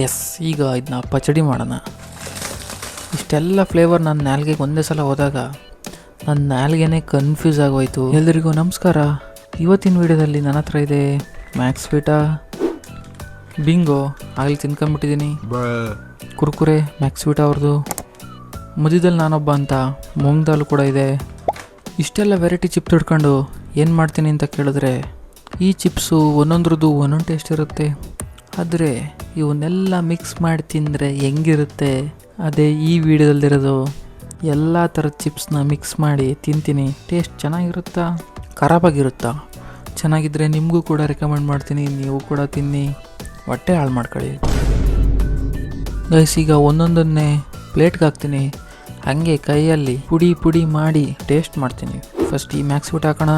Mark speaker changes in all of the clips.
Speaker 1: S, ಈಗ ಇದನ್ನ ಪಚಡಿ ಮಾಡೋಣ. ಇಷ್ಟೆಲ್ಲ ಫ್ಲೇವರ್ ನನ್ನ ನಾಲ್ಗೆಗೆ ಒಂದೇ ಸಲ ಹೋದಾಗ ನನ್ನ ನಾಲ್ಗೆನೇ ಕನ್ಫ್ಯೂಸ್ ಆಗೋಯ್ತು. ಎಲ್ರಿಗೂ ನಮಸ್ಕಾರ. ಇವತ್ತಿನ ವಿಡಿಯೋದಲ್ಲಿ ನನ್ನ ಹತ್ರ ಇದೆ ಮ್ಯಾಕ್ಸ್ವೀಟಾ, ಬಿಂಗೋ ಆಗಲಿ ತಿನ್ಕೊಂಬಿಟ್ಟಿದ್ದೀನಿ, ಕುರ್ಕುರೆ ಮ್ಯಾಕ್ಸ್ವೀಟಾ ಅವ್ರದ್ದು, ಮಧ್ಯದಲ್ಲಿ ನಾನೊಬ್ಬ ಅಂತ ಮೂಂಗ್ ದಾಲ್ ಕೂಡ ಇದೆ. ಇಷ್ಟೆಲ್ಲ ವೆರೈಟಿ ಚಿಪ್ಸ್ ಹಿಡ್ಕೊಂಡು ಏನು ಮಾಡ್ತೀನಿ ಅಂತ ಕೇಳಿದ್ರೆ, ಈ ಚಿಪ್ಸು ಒಂದೊಂದ್ರದ್ದು ಒಂದೊಂದು ಟೇಸ್ಟ್ ಇರುತ್ತೆ. ಆದರೆ ಇವನ್ನೆಲ್ಲ ಮಿಕ್ಸ್ ಮಾಡಿ ತಿಂದರೆ ಹೆಂಗಿರುತ್ತೆ ಅದೇ ಈ ವಿಡಿಯೋದಲ್ಲಿರೋದು. ಎಲ್ಲ ಥರದ ಚಿಪ್ಸ್ನ ಮಿಕ್ಸ್ ಮಾಡಿ ತಿಂತೀನಿ. ಟೇಸ್ಟ್ ಚೆನ್ನಾಗಿರುತ್ತಾ ಖರಾಬಾಗಿರುತ್ತಾ? ಚೆನ್ನಾಗಿದ್ದರೆ ನಿಮಗೂ ಕೂಡ ರೆಕಮೆಂಡ್ ಮಾಡ್ತೀನಿ, ನೀವು ಕೂಡ ತಿನ್ನಿ, ಹೊಟ್ಟೆ ಹಾಳು ಮಾಡ್ಕೊಳ್ಳಿ ಗೈಸ್. ಈಗ ಒಂದೊಂದನ್ನೇ ಪ್ಲೇಟ್ಗೆ ಹಾಕ್ತೀನಿ, ಹಾಗೆ ಕೈಯಲ್ಲಿ ಪುಡಿ ಪುಡಿ ಮಾಡಿ ಟೇಸ್ಟ್ ಮಾಡ್ತೀನಿ. ಫಸ್ಟ್ ಈ ಮ್ಯಾಕ್ಸ್ವೀಟಾ ಹಾಕೋಣ.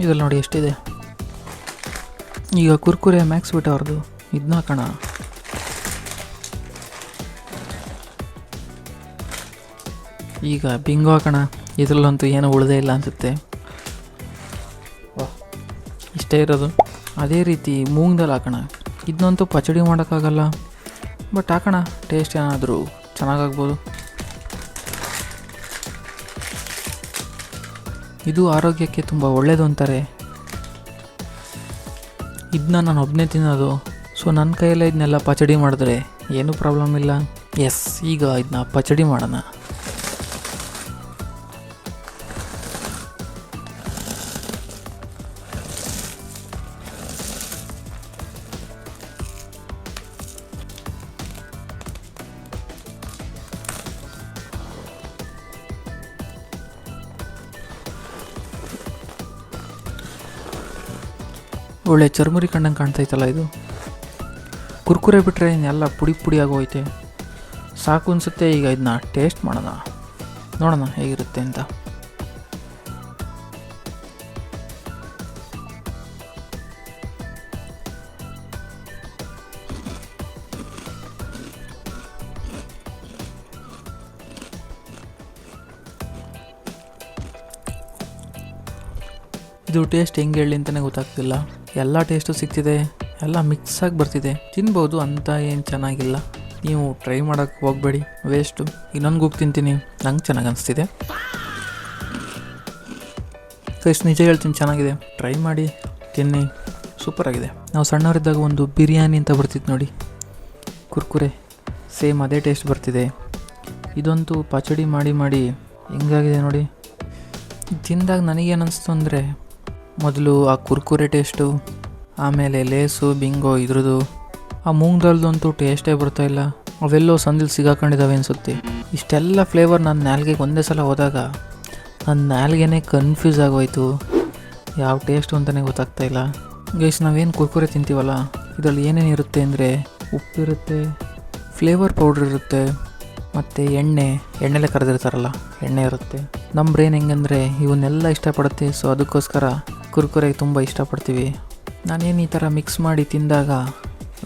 Speaker 1: ಇದ್ರಲ್ಲಿ ನೋಡಿ ಎಷ್ಟಿದೆ. ಈಗ ಕುರ್ಕುರೆ ಮ್ಯಾಕ್ಸ್ವೀಟಾ ಅವ್ರದ್ದು ಇದನ್ನ ಹಾಕೋಣ. ಈಗ ಬಿಂಗೋ ಹಾಕೋಣ. ಇದರಲ್ಲಂತೂ ಏನೂ ಉಳಿದೇ ಇಲ್ಲ ಅನಿಸುತ್ತೆ, ಇಷ್ಟೇ ಇರೋದು. ಅದೇ ರೀತಿ ಮೂಂಗ್ ದಾಲ್ ಹಾಕೋಣ. ಇದನ್ನಂತೂ ಪಚಡಿ ಮಾಡೋಕ್ಕಾಗಲ್ಲ, ಬಟ್ ಹಾಕೋಣ, ಟೇಸ್ಟ್ ಏನಾದರೂ ಚೆನ್ನಾಗಾಗ್ಬೋದು. ಇದು ಆರೋಗ್ಯಕ್ಕೆ ತುಂಬ ಒಳ್ಳೆಯದು ಅಂತಾರೆ. ಇದನ್ನ ನಾನು ಒಬ್ಬನೇ ತಿನ್ನೋದು, ಸೊ ನನ್ನ ಕೈಯಲ್ಲೇ ಇದನ್ನೆಲ್ಲ ಪಚಡಿ ಮಾಡಿದ್ರೆ ಏನೂ ಪ್ರಾಬ್ಲಮ್ ಇಲ್ಲ. ಎಸ್, ಈಗ ಇದನ್ನ ಪಚಡಿ ಮಾಡೋಣ. ಒಳ್ಳೆ ಚರ್ಮುರಿ ಕಂಡಂಗೆ ಕಾಣ್ತೈತಲ್ಲ ಇದು. ಕುರ್ಕುರೆ ಬಿಟ್ಟರೆ ಇನ್ನೆಲ್ಲ ಪುಡಿ ಪುಡಿ ಆಗೋಯ್ತೆ, ಸಾಕು ಅನಿಸುತ್ತೆ. ಈಗ ಇದನ್ನ ಟೇಸ್ಟ್ ಮಾಡೋಣ, ನೋಡೋಣ ಹೇಗಿರುತ್ತೆ ಅಂತ. ಇದು ಟೇಸ್ಟ್ ಹೆಂಗೆ ಹೇಳಿ ಅಂತಲೇ ಗೊತ್ತಾಗ್ತಿಲ್ಲ. ಎಲ್ಲ ಟೇಸ್ಟು ಸಿಗ್ತಿದೆ, ಎಲ್ಲ ಮಿಕ್ಸಾಗಿ ಬರ್ತಿದೆ, ತಿನ್ಬೋದು ಅಂತ ಏನು ಚೆನ್ನಾಗಿಲ್ಲ. ನೀವು ಟ್ರೈ ಮಾಡೋಕ್ಕೆ ಹೋಗಬೇಡಿ, ವೇಸ್ಟು. ಇನ್ನೊಂದು ಗುಗ್ ತಿಂತೀನಿ, ನಂಗೆ ಚೆನ್ನಾಗಿ ಅನಿಸ್ತಿದೆ. ಟೇಸ್ಟ್ ನಿಜ ಹೇಳ್ತೀನಿ, ಚೆನ್ನಾಗಿದೆ, ಟ್ರೈ ಮಾಡಿ ತಿನ್ನಿ, ಸೂಪರಾಗಿದೆ. ನಾವು ಸಣ್ಣವರಿದ್ದಾಗ ಒಂದು ಬಿರಿಯಾನಿ ಅಂತ ಬರ್ತಿತ್ತು ನೋಡಿ, ಕುರ್ಕುರೆ, ಸೇಮ್ ಅದೇ ಟೇಸ್ಟ್ ಬರ್ತಿದೆ. ಇದಂತೂ ಪಚಡಿ ಮಾಡಿ ಮಾಡಿ ಹೆಂಗಾಗಿದೆ ನೋಡಿ. ತಿಂದಾಗ ನನಗೇನು ಅನಿಸ್ತು ಅಂದರೆ, ಮೊದಲು ಆ ಕುರ್ಕುರೆ ಟೇಸ್ಟು, ಆಮೇಲೆ ಲೇಸು ಬಿಂಗೋ ಇದ್ರದ್ದು, ಆ ಮೂಂಗ್ ದಾಲ್ದಂತೂ ಟೇಸ್ಟೇ ಬರ್ತಾಯಿಲ್ಲ. ಅವೆಲ್ಲೋ ಸಂದಿಲ್ ಸಿಗಾಕೊಂಡಿದ್ದಾವೆ ಅನಿಸುತ್ತೆ. ಇಷ್ಟೆಲ್ಲ ಫ್ಲೇವರ್ ನನ್ನ ನಾಲ್ಗೆಗೆ ಒಂದೇ ಸಲ ಹೋದಾಗ ನನ್ನ ನಾಲ್ಗೆನೇ ಕನ್ಫ್ಯೂಸ್ ಆಗೋಯ್ತು, ಯಾವ ಟೇಸ್ಟು ಅಂತಲೇ ಗೊತ್ತಾಗ್ತಾಯಿಲ್ಲ. ಗೈಸ್, ನಾವೇನು ಕುರ್ಕುರೆ ತಿಂತೀವಲ್ಲ, ಇದರಲ್ಲಿ ಏನೇನು ಇರುತ್ತೆ ಅಂದರೆ, ಉಪ್ಪಿರುತ್ತೆ, ಫ್ಲೇವರ್ ಪೌಡ್ರ್ ಇರುತ್ತೆ, ಮತ್ತು ಎಣ್ಣೆಲೆ ಕರೆದಿರ್ತಾರಲ್ಲ ಎಣ್ಣೆ ಇರುತ್ತೆ. ನಮ್ಮ ಬ್ರೈನ್ ಹೆಂಗಂದರೆ ಇವನ್ನೆಲ್ಲ ಇಷ್ಟಪಡುತ್ತೆ, ಸೊ ಅದಕ್ಕೋಸ್ಕರ ಕುರ್ಕುರೆಗೆ ತುಂಬ ಇಷ್ಟಪಡ್ತೀವಿ. ನಾನೇನು ಈ ಥರ ಮಿಕ್ಸ್ ಮಾಡಿ ತಿಂದಾಗ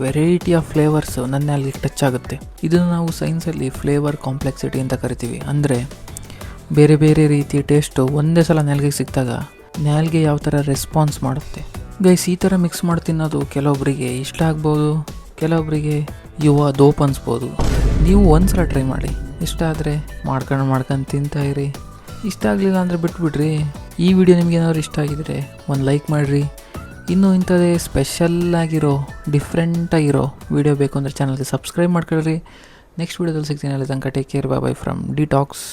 Speaker 1: ವೆರೈಟಿ ಆಫ್ ಫ್ಲೇವರ್ಸು ನನ್ನ ನಾಲ್ಗೆಗೆ ಟಚ್ ಆಗುತ್ತೆ. ಇದನ್ನು ನಾವು ಸೈನ್ಸಲ್ಲಿ ಫ್ಲೇವರ್ ಕಾಂಪ್ಲೆಕ್ಸಿಟಿ ಅಂತ ಕರಿತೀವಿ. ಅಂದರೆ ಬೇರೆ ಬೇರೆ ರೀತಿ ಟೇಸ್ಟು ಒಂದೇ ಸಲ ನಾಲ್ಗೆಗೆ ಸಿಕ್ಕಿದಾಗ ನಾಲ್ಗೆ ಯಾವ ಥರ ರೆಸ್ಪಾನ್ಸ್ ಮಾಡುತ್ತೆ. ಗೈಸ್, ಈ ಥರ ಮಿಕ್ಸ್ ಮಾಡಿ ತಿನ್ನೋದು ಕೆಲವೊಬ್ಬರಿಗೆ ಇಷ್ಟ ಆಗ್ಬೋದು, ಕೆಲವೊಬ್ಬರಿಗೆ ದೋಪ್ ಅನಿಸ್ಬೋದು. ನೀವು ಒಂದು ಸಲ ಟ್ರೈ ಮಾಡಿ, ಇಷ್ಟ ಆದರೆ ಮಾಡ್ಕೊಂಡು ತಿಂತಾಯಿರಿ. ಇಷ್ಟ ಆಗಲಿಲ್ಲ ಅಂದರೆ ಬಿಟ್ಬಿಡ್ರಿ. ಈ ವಿಡಿಯೋ ನಿಮಗೇನಾದ್ರು ಇಷ್ಟ ಆಗಿದರೆ ಒಂದು ಲೈಕ್ ಮಾಡಿರಿ. ಇನ್ನೂ ಇಂಥದ್ದೇ ಸ್ಪೆಷಲ್ಲಾಗಿರೋ ಡಿಫ್ರೆಂಟಾಗಿರೋ ವಿಡಿಯೋ ಬೇಕು ಅಂದರೆ ಚಾನಲ್ಗೆ ಸಬ್ಸ್ಕ್ರೈಬ್ ಮಾಡ್ಕೊಳ್ರಿ. ನೆಕ್ಸ್ಟ್ ವಿಡಿಯೋದಲ್ಲಿ ಸಿಗ್ತೀನಿ. ಅಲ್ಲಿ ತನಕ take care, bye bye from detox.